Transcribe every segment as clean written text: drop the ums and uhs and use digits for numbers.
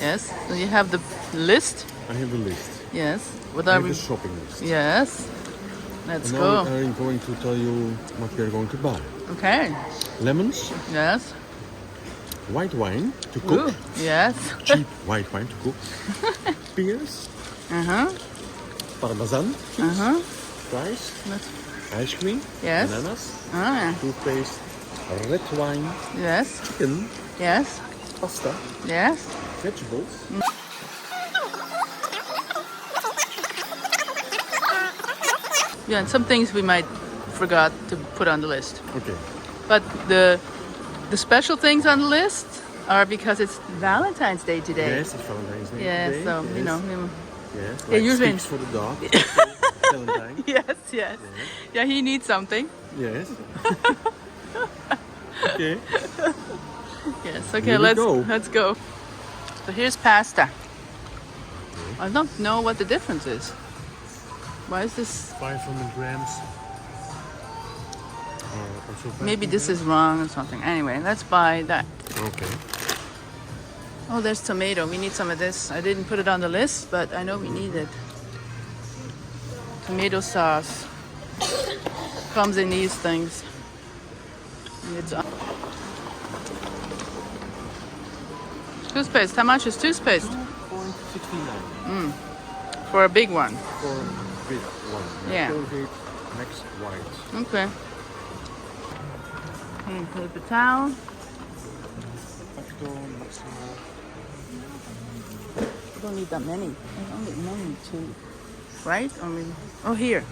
Yes. So you have the list. I have the list. Yes. What I are have we? the shopping list. Yes. Let's And go. now I'm going to tell you what we are going to buy. Okay. Lemons, Yes. white wine to cook. Ooh, yes. Cheap white wine to cook. Pears, parmesan, cheese, rice, ice cream, Yes. bananas, Ah. toothpaste, red wine, Yes. chicken, Yes. pasta, Yes. vegetables. Yeah, and some things we might forgot to put on the list. Okay. But the special things on the list are because it's Valentine's Day today. Yes, it's Valentine's Day Yeah, today. so you know. Yes, Yeah, like usually- sticks for the dog. Valentine. Yes. Yeah, he needs something. Yes. Okay. Yes. Okay, Here we let's go. let's go. So here's pasta. I don't know what the difference is. Why is this? 500 grams. Maybe this is wrong or something. Anyway, let's buy that. Okay. Oh, there's tomato. We need some of this. I didn't put it on the list, but I know we need it. Tomato sauce comes in these things. It's toothpaste. How much is toothpaste? 2.69 For a big one. for big one. Yeah. Colgate Max White. Okay. Paper towel. Factor Maximo. I don't need that many. I only need two. Right? Oh, here.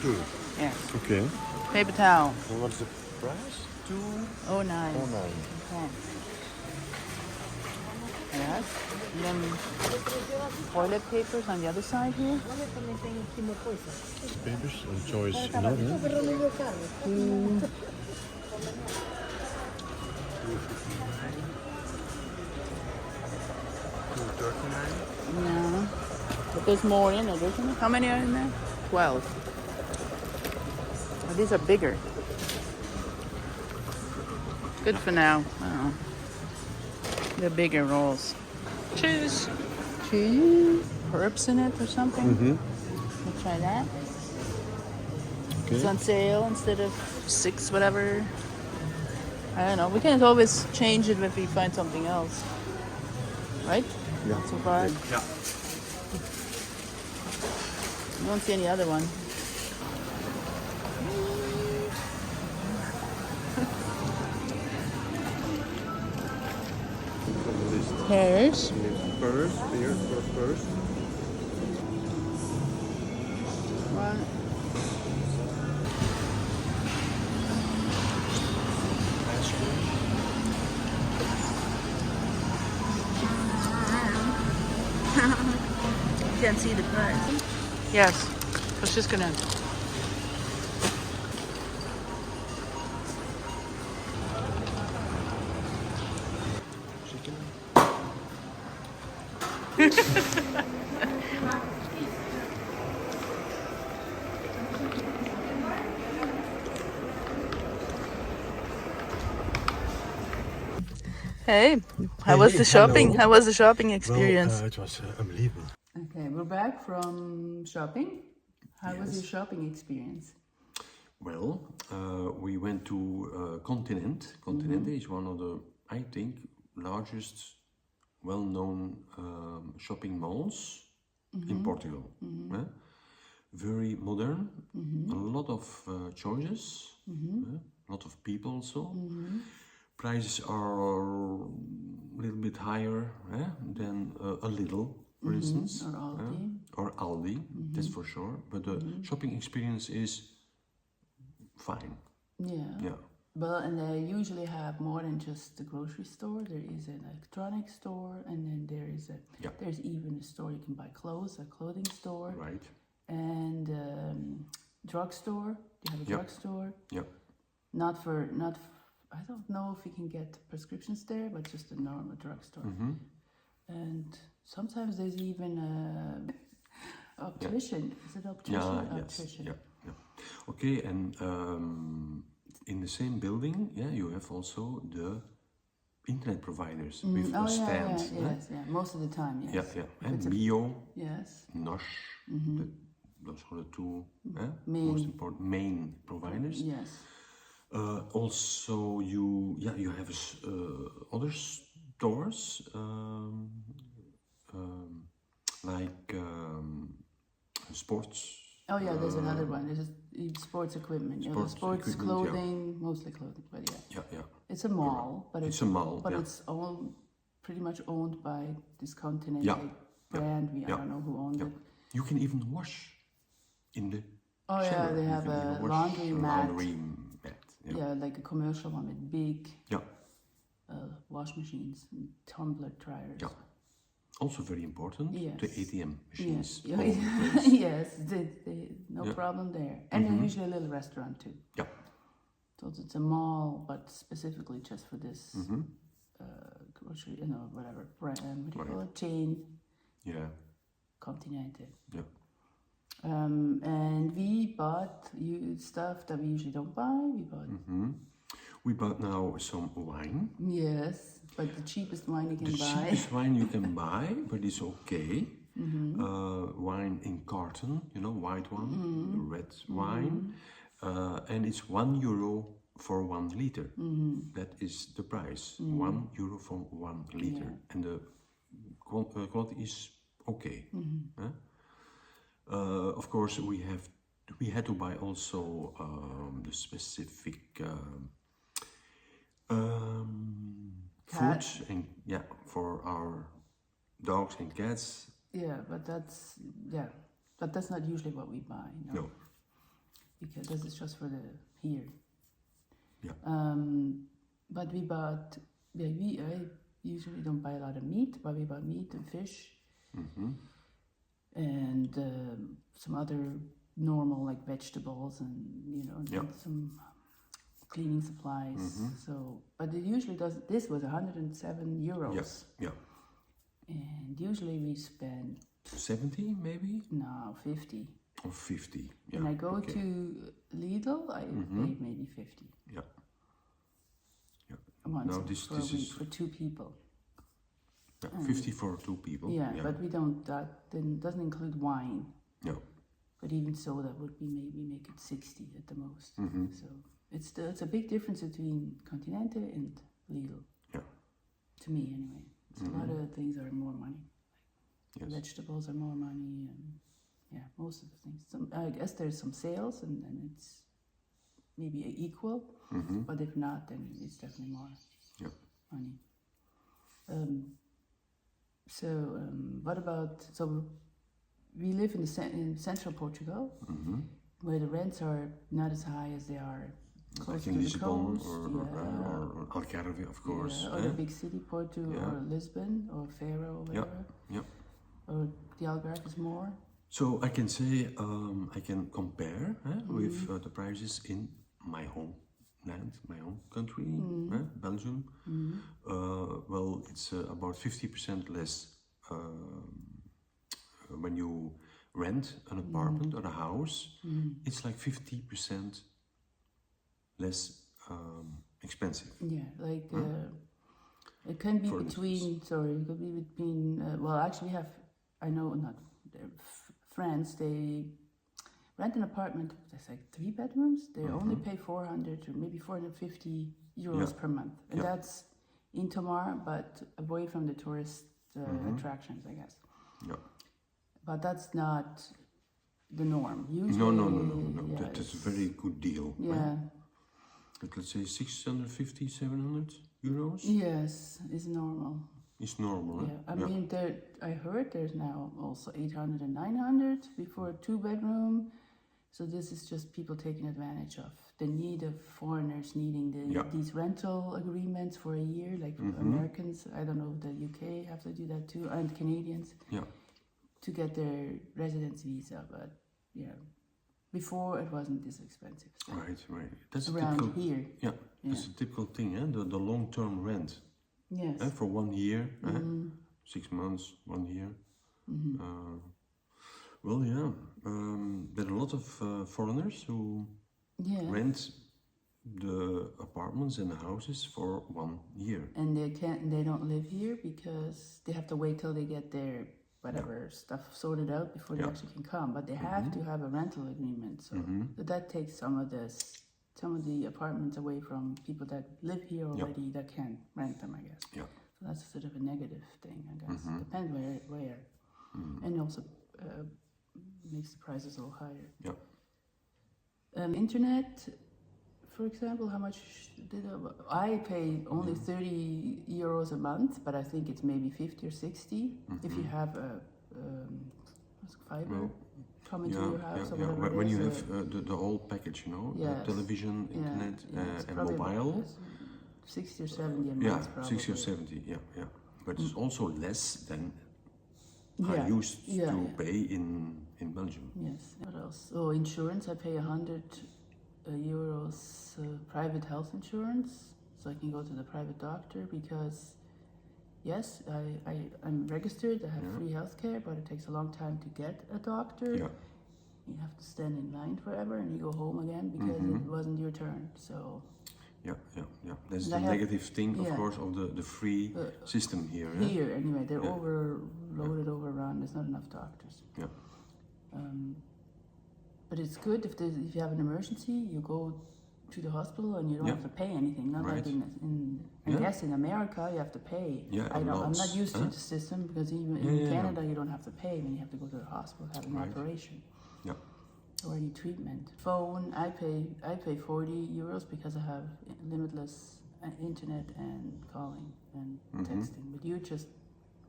2. Yes. Okay. Paper towel. And what's the price? 2.09. 2.09. Okay. Yes. And then toilet papers on the other side here. Papers and choice in order. 2.39. No. But there's more in it, isn't it? How many are in there? 12. Oh, these are bigger. Good for now. Oh. They're bigger rolls. Cheese. Cheese. Herbs in it or something. We'll try that. It's Okay. on sale instead of 6 whatever. I don't know. We can always change it if we find something else. Right? Yeah. So far. Yeah. I don't see any other one. Pears. Pears, pears. One. Ice cream. Can't see the price. Yes. I was just gonna. Chicken. Hey, how was the shopping? Hello. How was the shopping experience? It was unbelievable. Okay, we're back from shopping. How was your shopping experience? Well, we went to Continente. Continente is one of the, I think, largest, well-known shopping malls in Portugal. Very modern, a lot of choices, a lot of people also. Prices are a little bit higher than a little, for instance, or Aldi, that's for sure. But the shopping experience is fine. Yeah. Well, and they usually have more than just the grocery store. There is an electronics store, and then there's even a store you can buy clothes, a clothing store, Right. and drugstore. You have a drugstore. Yeah. I don't know if you can get prescriptions there, but just a normal drugstore. And sometimes there's even a optician. Is it optician? Yes. Optician. Yeah. Okay, and in the same building, you have also the internet providers with a Oh, stand. yes, yeah. Most of the time, yes. Yeah, If and it's a- Mio, Yes. Nosh, those are the two Main. most important main providers. Yes. Also, you have other stores like sports. Oh yeah, there's another one. There's sports equipment. Sports Sports equipment, clothing, mostly clothing, but yeah. Yeah. It's a mall, but It's a mall, but yeah. it's all pretty much owned by this Continente Yeah, brand. I don't know who owns it. You can even wash in the Oh yeah, shower. they You have can a even wash laundry mat. laundry mat. Yeah, like a commercial one with big Yeah. wash machines and tumbler dryers. Yeah. Also very important, Yes. the ATM machines. Yes, all over the place. yes, no problem there. And then usually a little restaurant too. Yeah. So it's a mall, but specifically just for this grocery, whatever brand, what do you call it? Chain, Yeah. Continente. Yeah. And we bought stuff that we usually don't buy. We bought now some wine. Yes, but the cheapest wine you can The buy. cheapest wine you can buy, but it's okay. Wine in carton, white one, red wine. And it's €1 for 1 liter. That is the price. €1 for 1 liter. Yeah. And the quality is okay. Of course, we had to buy also the specific food and for our dogs and cats. Yeah, but that's not usually what we buy. No. Because this is just for the here. Yeah. But we bought. I usually don't buy a lot of meat, but we bought meat and fish, and some other normal like vegetables and and some cleaning supplies. So, but it usually does. This was €107. Yes. Yeah. And usually we spend 70 maybe? no 50. Or 50. Yeah. When I go to Lidl, I pay maybe 50. Yeah. Once Now for a this week is for 2 people. 50 for 2 people. Yeah, but we don't. That then doesn't include wine. No. But even so, that would be maybe make it 60 at the most. So it's a big difference between Continente and Lidl. Yeah. To me, anyway. So a lot of things are more money. Like vegetables are more money, and most of the things. I guess there's some sales, and it's maybe equal. But if not, then it's definitely more money. What about? So we live in central Portugal, where the rents are not as high as they are close Like in to the Lisbon coast, or Algarve, of course. or the big city, Porto, or Lisbon, or Faro, or whatever. Yeah. Or the Algarve is more. So I can say I can compare with the prices in my homeland, my home country, Belgium. Well, it's about 50% less when you rent an apartment or a house. It's like 50% less expensive. Yeah, like it can be between. Sorry, it could be between. Well, actually, we have. I know not friends. They rent an apartment. That's like 3 bedrooms. They only pay 400 or maybe 450 euros per month, and that's in Tomar, but away from the tourist attractions, I guess. Yeah. But that's not the norm. Usually, No. That's a very good deal. Yeah. But let's say 650, 700 euros. Yes, it's normal. It's normal. Yeah, I mean, I heard there's now also 800 and 900 before a 2-bedroom. So this is just people taking advantage of the need of foreigners needing these rental agreements for a year, like Americans. I don't know if the UK have to do that too, and Canadians. Yeah. To get their residence visa, but before it wasn't this expensive. So Right. That's around typical, here. Yeah, that's a typical thing, the long-term rent. Yes. For 1 year, 6 months, 1 year. Well, there are a lot of foreigners who rent the apartments and the houses for 1 year. And they don't live here because they have to wait till they get their whatever stuff sorted out before they actually can come. But they have to have a rental agreement. So, so that takes some of the apartments away from people that live here already that can rent them, I guess. Yeah. So that's sort of a negative thing, I guess. Depends where. And also makes the prices a little higher. Yeah. Internet, for example, how much did I pay only 30 euros a month, but I think it's maybe 50 or 60 if you have a fiber coming to your house or whatever. When you have the whole package, you know, television, internet, and mobile. 60 or 70 a month, probably. 60 or 70, yeah. But it's also less than I used to pay in Belgium. Yes. What else? Oh, insurance. I pay 100 euros private health insurance, so I can go to the private doctor because, yes, I'm registered. I have free healthcare, but it takes a long time to get a doctor. Yeah. You have to stand in line forever, and you go home again because it wasn't your turn. So. Yeah. That's the negative thing, of course, of the free system here. Here, anyway, they're overloaded, overrun. There's not enough doctors. Yeah. But it's good if you have an emergency, you go to the hospital and you don't have to pay anything. Not like I guess in America you have to pay. Yeah, I'm not used to the system because even in Canada you don't have to pay when you have to go to the hospital have an operation. Yeah. Or any treatment. Phone, I pay 40 euros because I have limitless internet and calling and texting. But what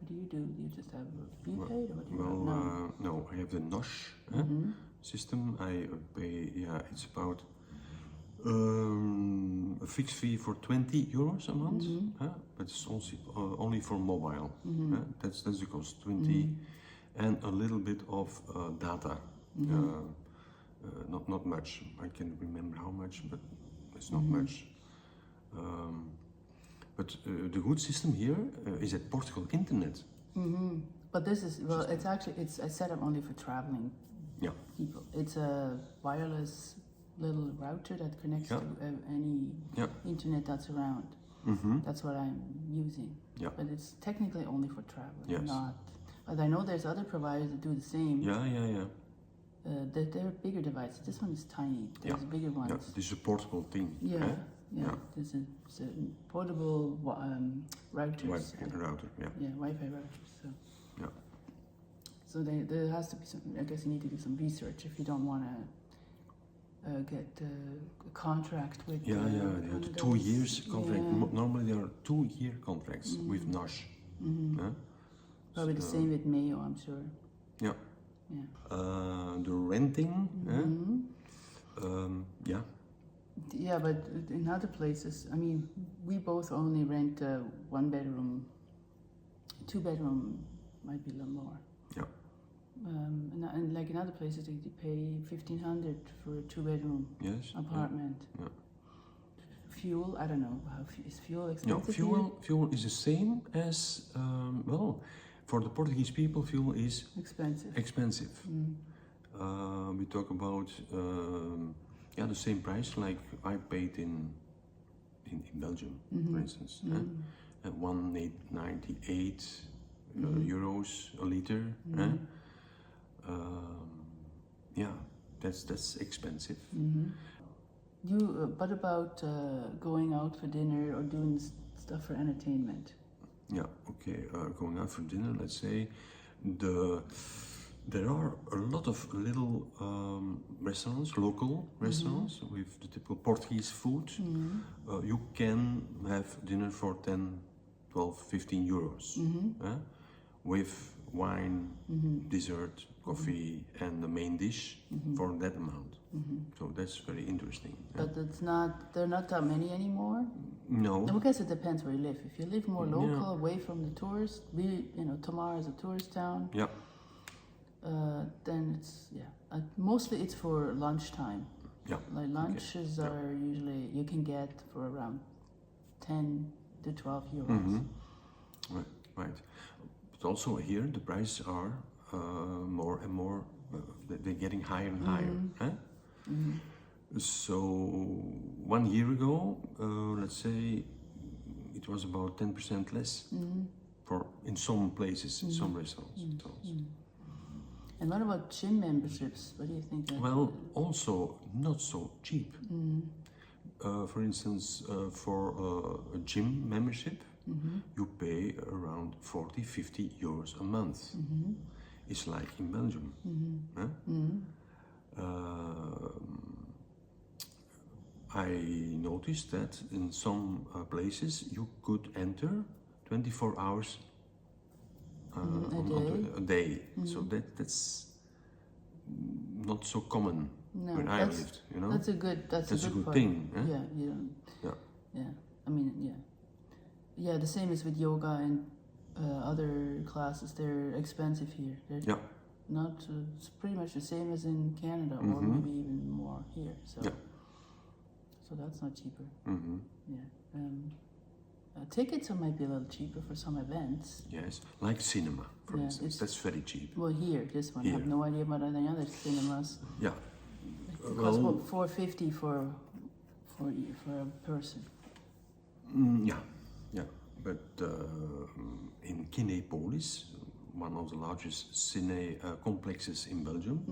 do you do? You just have prepaid or what do you have? No, I have the NOS system. I pay, it's about a fixed fee for 20 euros a month, but it's also only for mobile. That's the cost, 20, and a little bit of data. Not much. I can't remember how much, but it's not much. But the good system here is at Portugal Internet. But this is it's a setup only for traveling people. It's a wireless little router that connects to any internet that's around. That's what I'm using. But it's technically only for traveling, not. But I know there's other providers that do the same. They're bigger devices. This one is tiny. There's bigger ones. Yeah, this is a portable thing. There's a portable routers. Router, Wi-Fi routers. So. So there has to be some. I guess you need to do some research if you don't want to get a contract with. The 2 years contract. Normally there are 2-year contracts with NOS. Probably the same with Mayo, I'm sure. Yeah. The renting. Yeah, but in other places, I mean, we both only rent 1 bedroom. 2 bedroom might be a little more. Yeah. And like in other places, you pay 1,500 for a 2 bedroom apartment. Yeah. Fuel, I don't know. Is fuel expensive? No, fuel is the same as for the Portuguese people, fuel is expensive. We talk about the same price like I paid in Belgium, for instance. At 1.98 euros a liter. That's expensive. What about going out for dinner or doing stuff for entertainment? Yeah, okay. Going out for dinner, let's say, there are a lot of little restaurants, local restaurants with the typical Portuguese food. You can have dinner for 10, 12, 15 euros with wine, dessert, coffee, and the main dish for that amount. So that's very interesting. But there are not that many anymore? No. I guess it depends where you live. If you live more local, away from the tourists, Tomar is a tourist town. Yeah. Then it's mostly it's for lunchtime. Yeah. Like lunches are usually you can get for around 10 to 12 euros. Right. But also here the prices are more and more. They're getting higher and higher. So 1 year ago, let's say, it was about 10% less for in some places, in some restaurants. And what about gym memberships? What do you think? Well, also not so cheap. For instance, for a gym membership, you pay around 40-50 euros a month. It's like in Belgium. Huh? I noticed that in some places you could enter 24 hours a day. So that's not so common where I lived. You know, that's a good good part. thing. Eh? Yeah, yeah. I mean, yeah. The same as with yoga and other classes. They're expensive here. They're not. It's pretty much the same as in Canada, or maybe even more here. So, so that's not cheaper. Yeah. Tickets might be a little cheaper for some events. Yes, like cinema, for instance. That's very cheap. Well, this one. I have no idea about any other cinemas. Yeah. It costs what, $4.50 for a person. Yeah. But in Kinepolis, one of the largest cine complexes in Belgium,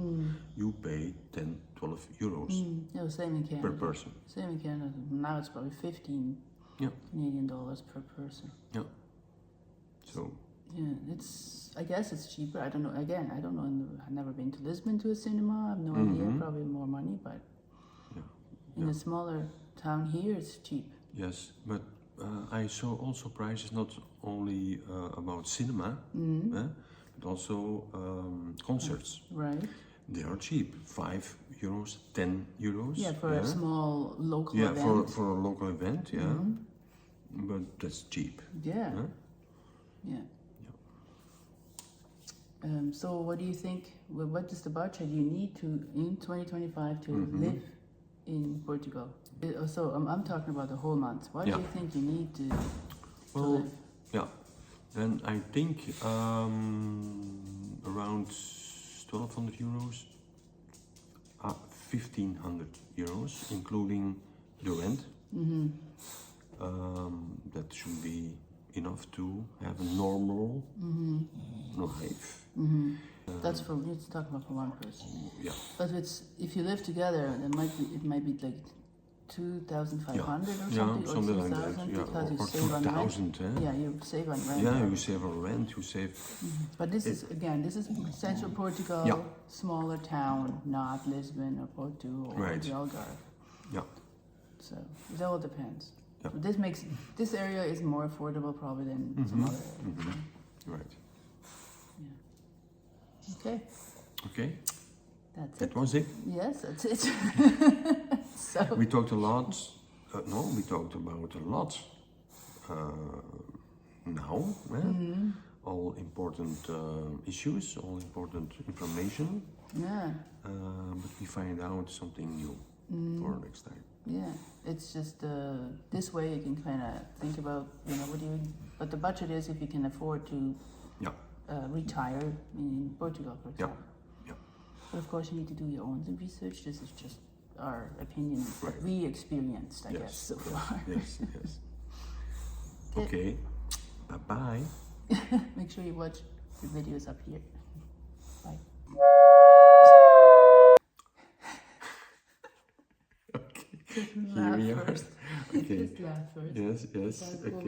you pay 10-12 euros Yeah, same in Canada. per person. Same in Canada. Now it's probably 15 Canadian dollars per person. Yeah. So. Yeah, I guess it's cheaper. I don't know. Again, I don't know. I've never been to Lisbon to a cinema. I have no idea. Probably more money, but in a smaller town here, it's cheap. Yes, but I saw also prices not only about cinema, but also concerts. Right. They are cheap, 5 euros, 10 euros. Yeah, for a small local event. Yeah, for a local event, but that's cheap. Yeah. So what do you think, what is the budget you need to, in 2025, to live in Portugal? So I'm talking about the whole month. What do you think you need to live? Yeah, then I think around 1,200 euros, 1,500 euros, including the rent. That should be enough to have a normal life. That's for, we're talking about for one person. Yeah. But if you live together, it might be like 2,500 or something, or something like 2,000, that. because you or save on rent. 2,000. Yeah, you save on rent. Yeah, you save on rent. You save. But this is central Portugal, smaller town, not Lisbon or Porto or the Algarve. Yeah. So it all depends. Yeah. So this area is more affordable probably than some other areas. Right. Okay. Okay. That's that was it. Yes, that's it. So we talked a lot. We talked about a lot now. All important issues, all important information. Yeah. But we find out something new for next time. Yeah, it's just this way you can kind of think about, what the budget is if you can afford to retire in Portugal, for example. Yeah. But of course you need to do your own research. This is just our opinion, what we experienced, I guess, so far. Yes. Okay, bye-bye. Make sure you watch the videos up here. Bye. Okay. Here we are. Okay. Just laugh first. Yes. Okay.